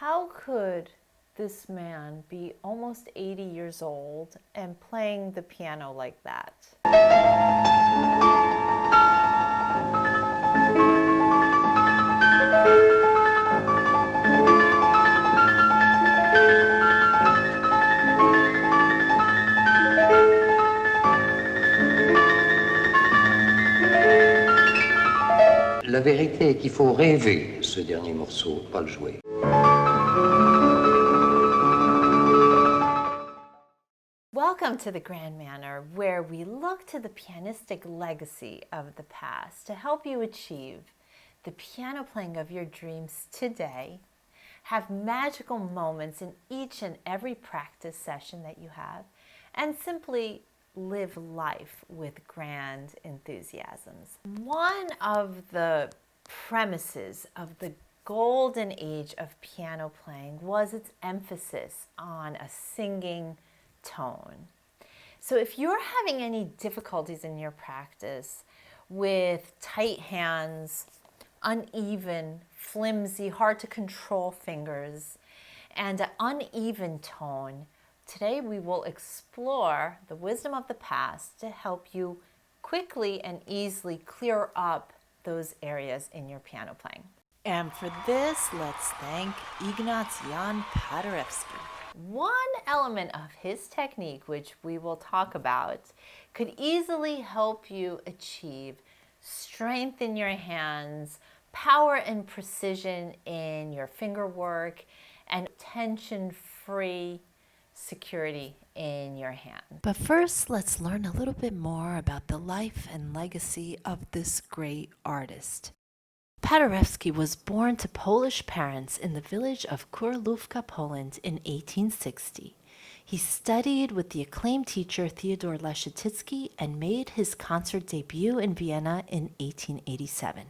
How could this man be almost 80 years old and playing the piano like that? La vérité est qu'il faut rêver ce dernier morceau, pas le jouer. Welcome to the Grand Manner, where we look to the pianistic legacy of the past to help you achieve the piano playing of your dreams today. Have magical moments in each and every practice session that you have, and simply live life with grand enthusiasms. One of the premises of the golden age of piano playing was its emphasis on a singing tone. So if you're having any difficulties in your practice with tight hands, uneven, flimsy, hard to control fingers, and an uneven tone, today we will explore the wisdom of the past to help you quickly and easily clear up those areas in your piano playing. And for this, let's thank Ignaz Jan Paderewski. One element of his technique, which we will talk about, could easily help you achieve strength in your hands, power and precision in your finger work, and tension-free security in your hand. But first, let's learn a little bit more about the life and legacy of this great artist. Paderewski was born to Polish parents in the village of Kurlówka, Poland in 1860. He studied with the acclaimed teacher Theodor Leschitizky and made his concert debut in Vienna in 1887.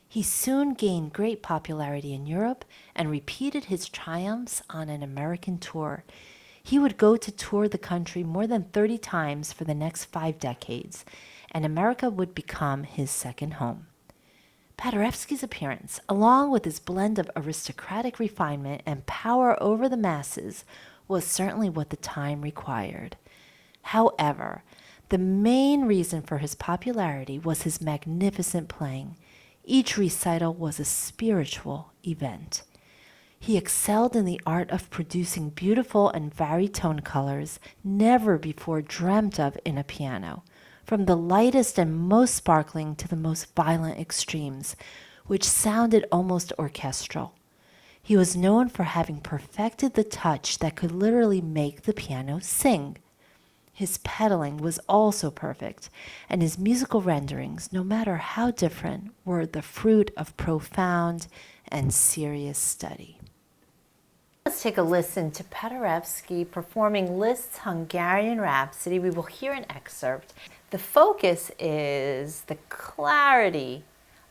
He soon gained great popularity in Europe and repeated his triumphs on an American tour. He would go to tour the country more than 30 times for the next 5 decades, and America would become his second home. Paderewski's appearance, along with his blend of aristocratic refinement and power over the masses, was certainly what the time required. However, the main reason for his popularity was his magnificent playing. Each recital was a spiritual event. He excelled in the art of producing beautiful and varied tone colors never before dreamt of in a piano, from the lightest and most sparkling to the most violent extremes, which sounded almost orchestral. He was known for having perfected the touch that could literally make the piano sing. His pedaling was also perfect, and his musical renderings, no matter how different, were the fruit of profound and serious study. Let's take a listen to Paderewski performing Liszt's Hungarian Rhapsody. We will hear an excerpt. The focus is the clarity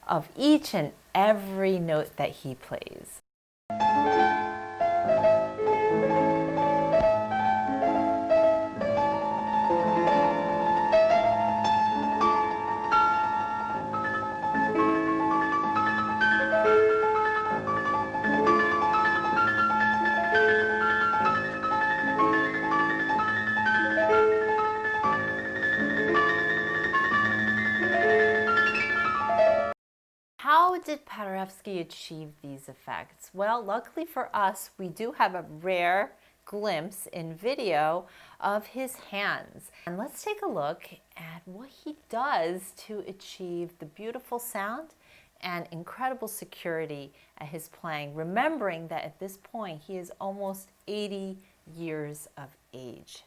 of each and every note that he plays. How did Paderewski achieve these effects? Well, luckily for us, we do have a rare glimpse in video of his hands. And let's take a look at what he does to achieve the beautiful sound and incredible security at his playing, remembering that at this point he is almost 80 years of age.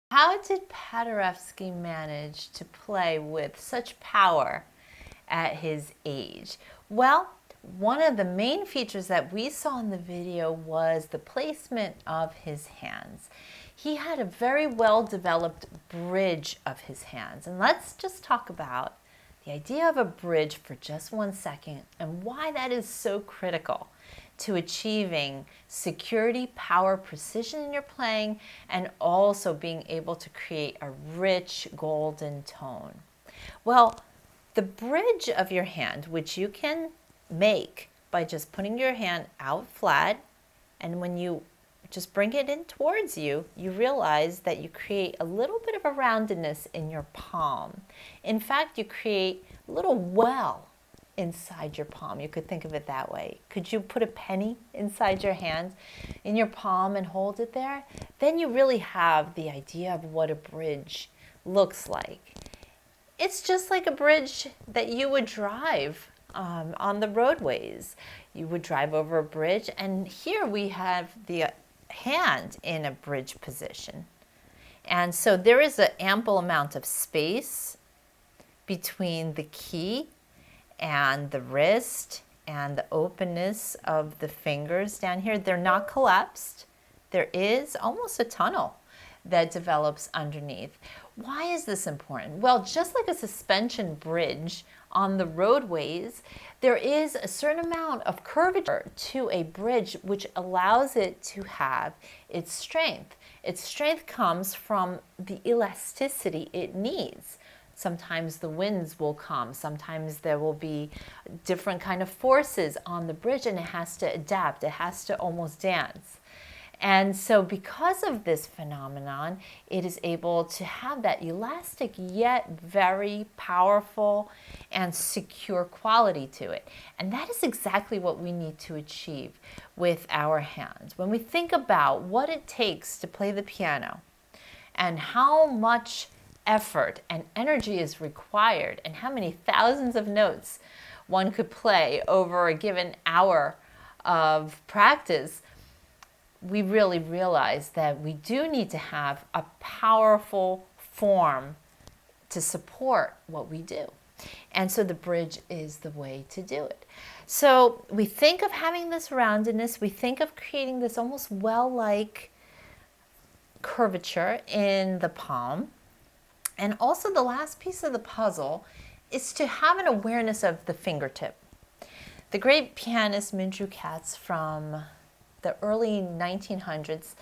How did Paderewski manage to play with such power at his age? Well, one of the main features that we saw in the video was the placement of his hands. he had a very well-developed bridge of his hands. And let's just talk about the idea of a bridge for just 1 second and why that is so critical to achieving security, power, precision in your playing, and also being able to create a rich golden tone. Well, the bridge of your hand, which you can make by just putting your hand out flat, and when you just bring it in towards you, you realize that you create a little bit of a roundedness in your palm. In fact, you create a little well inside your palm. You could think of it that way. Could you put a penny inside your hand in your palm and hold it there? Then you really have the idea of what a bridge looks like. It's just like a bridge that you would drive on the roadways. You would drive over a bridge, and here we have the hand in a bridge position. And so there is an ample amount of space between the key and the wrist and the openness of the fingers down here. They're not collapsed. There is almost a tunnel that develops underneath. Why is this important? Well, just like a suspension bridge on the roadways, there is a certain amount of curvature to a bridge which allows it to have its strength. Its strength comes from the elasticity it needs. Sometimes the winds will come, sometimes there will be different kind of forces on the bridge, and it has to adapt, it has to almost dance. And so because of this phenomenon, it is able to have that elastic yet very powerful and secure quality to it. And that is exactly what we need to achieve with our hands. When we think about what it takes to play the piano and how much effort and energy is required and how many thousands of notes one could play over a given hour of practice, we really realize that we do need to have a powerful form to support what we do. And so the bridge is the way to do it. So we think of having this roundedness, we think of creating this almost well-like curvature in the palm. And also the last piece of the puzzle is to have an awareness of the fingertip. The great pianist Mindrew Katz from the early 1900s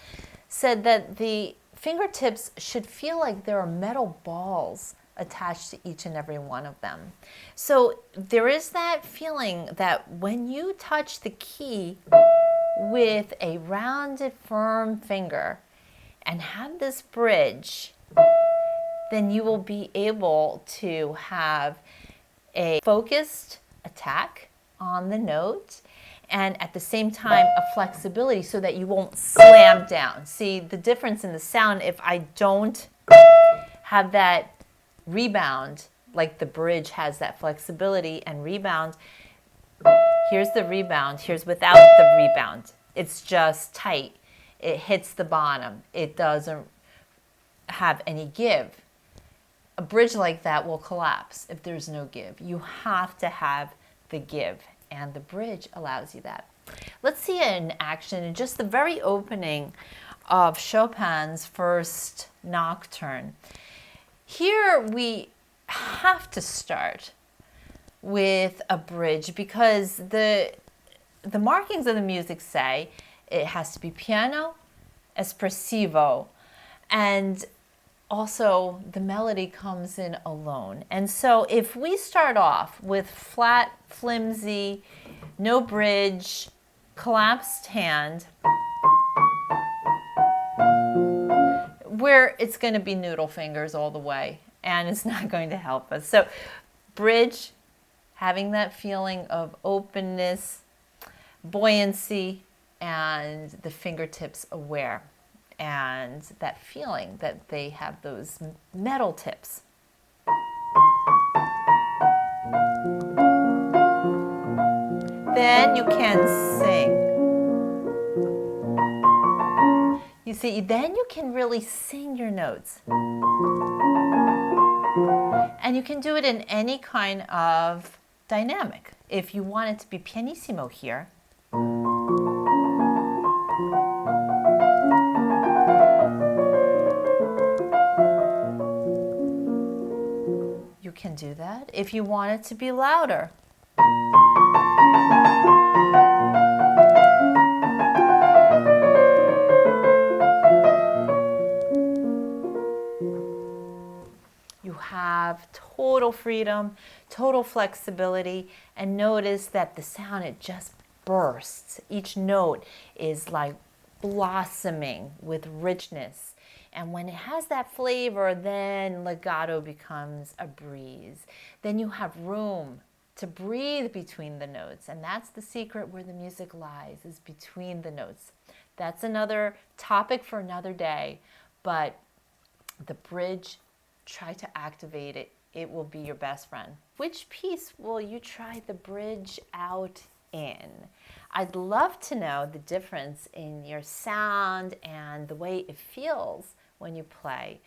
said that the fingertips should feel like there are metal balls attached to each and every one of them. So there is that feeling that when you touch the key with a rounded, firm finger and have this bridge, then you will be able to have a focused attack on the note, and at the same time a flexibility so that you won't slam down. See the difference in the sound if I don't have that rebound, like the bridge has that flexibility and rebound. Here's the rebound, here's without the rebound. It's just tight. It hits the bottom. It doesn't have any give. A bridge like that will collapse if there's no give. You have to have the give, and the bridge allows you that. Let's see it in action in just the very opening of Chopin's first nocturne. Here we have to start with a bridge because the markings of the music say it has to be piano, espressivo, and also the melody comes in alone. And so if we start off with flat, flimsy, no bridge, collapsed hand, where it's going to be noodle fingers all the way, and it's not going to help us. So bridge, having that feeling of openness, buoyancy, and the fingertips aware, and that feeling that they have those metal tips. Then you can sing. You see, then you can really sing your notes. And you can do it in any kind of dynamic. If you want it to be pianissimo here, can do that if you want it to be louder. You have total freedom, total flexibility, and notice that the sound, it just bursts. Each note is like blossoming with richness. And when it has that flavor, then legato becomes a breeze. Then you have room to breathe between the notes. And that's the secret where the music lies, is between the notes. That's another topic for another day. But the bridge, try to activate it. It will be your best friend. Which piece will you try the bridge out in? I'd love to know the difference in your sound and the way it feels when you play,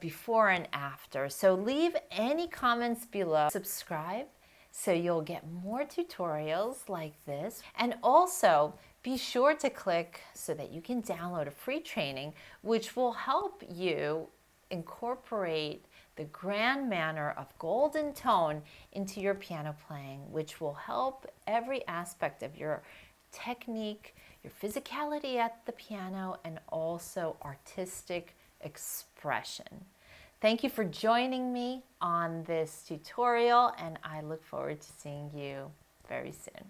before and after. So leave any comments below. Subscribe so you'll get more tutorials like this. And also be sure to click so that you can download a free training which will help you incorporate the grand manner of golden tone into your piano playing, which will help every aspect of your technique, your physicality at the piano, and also artistic expression. Thank you for joining me on this tutorial, and I look forward to seeing you very soon.